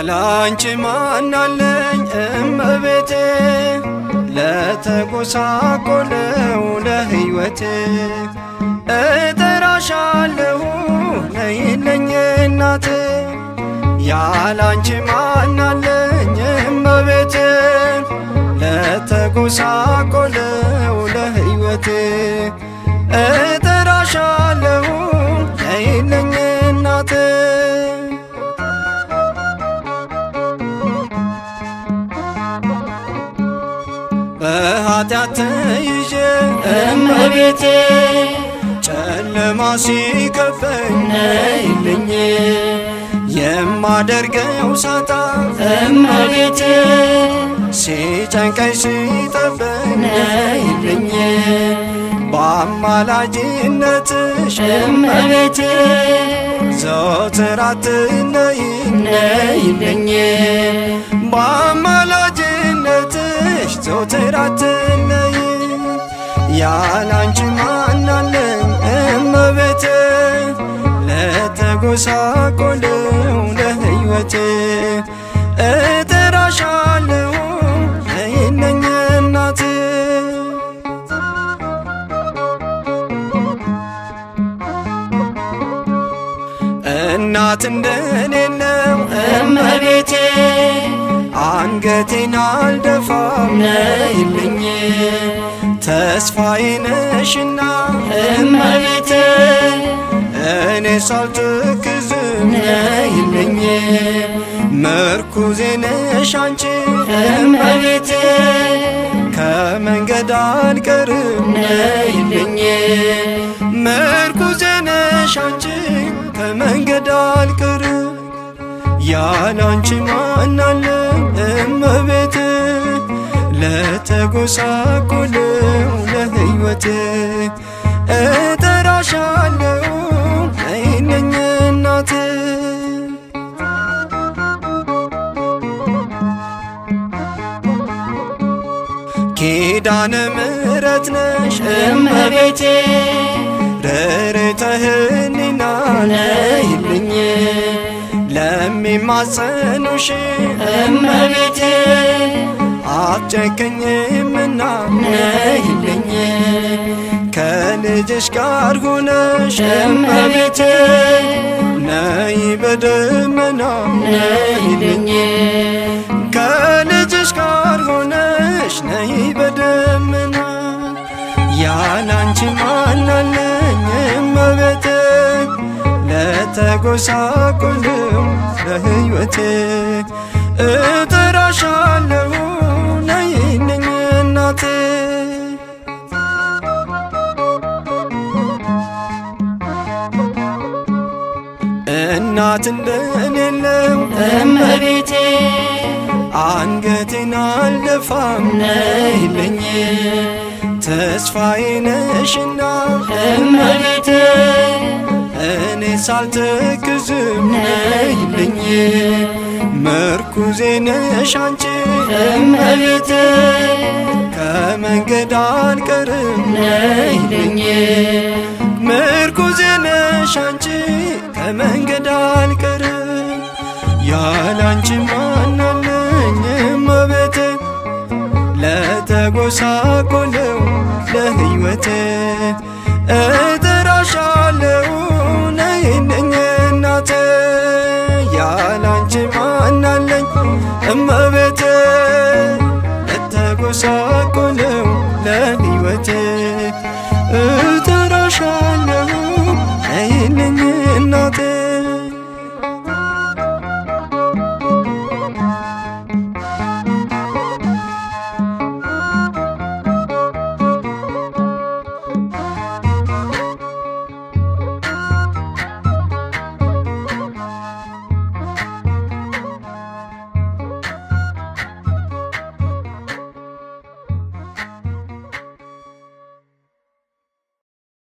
ያላንቺ ማናለኝ እመቤቴ ለተጎሳቆለው ለሕይወቴ እጠራሻለሁ ነይልኝ እናቴ ያላንቺ ማናለኝ እመቤቴ ለተጎሳቆለው ለሕይወቴ እጠራሻለሁ ነይልኝ እናቴ በኃጢአት ተይዤ እመቤቴ ጨለማ ሲከበኝ ነይልኝ የማደርገው ሳጣ እመቤቴ ሲጨንቀኝ ሲጠበኝ ነይልኝ በአማላጅነትሽ እመቤቴ ዘወትር አትለይኝ ነይልኝ በአማላጅነትሽ ዘወትር አትለይኝ ያላንቺ ማናለኝ እመቤቴ ለተጎሳቆለው ለሕይወቴ እጠራሻለሁ ነይልኝ እናቴ እናት እንደሌለው እመቤቴ አንገቴን አልደፋም ነይልኝ ተስፋዬ ነሽና እመቤቴ እኔስ አልተክዝም ነይልኝ ምርኩዜ ነሽ አንቺ እመቤቴ ከመንገድ አልቀርም ነይልኝ ምርኩዜ ነሽ አንቺ ከመንገድ አልቀርም ያላንቺ ማናለኝ እመቤቴ ለተጎሳቆለው ለሕይወቴ እጠራሻለሁ ነይልኝ እናቴ ኪዳነ ምሕረት ነሽ እመቤቴ ርርተ ሕሊና ነይልኝ ለሚማጸኑሽ እመቤቴ አትጨክኝምና ነይልኝ ከልጅሽ ጋር ሆነሽ እመቤቴ ነይ በደመና ነይልኝ ከልጅሽ ጋር ሆነሽ ነይ በደመና ያላንቺ ማናለኝ እመቤቴ ለተጎሳቆለው ለሕይወቴ እጠራሻለሁ ነይልኝ እናቴ እናት እንደሌለው እመቤቴ አንገቴን አልደፋም ነይልኝ ተስፋዬ ነሽና እመቤቴ እኔስ አልተክዝም ነይልኝ ምርኩዜ ነሽ አንቺ እመቤቴ ከመንገድ አልቀርም ነይልኝ ምርኩዜ ነሽ አንቺ ከመንገድ አልቀርም ያላንቺ ማናለኝ እመቤቴ ለተጎሳቆለው ለሕይወቴ እጠራሻለሁ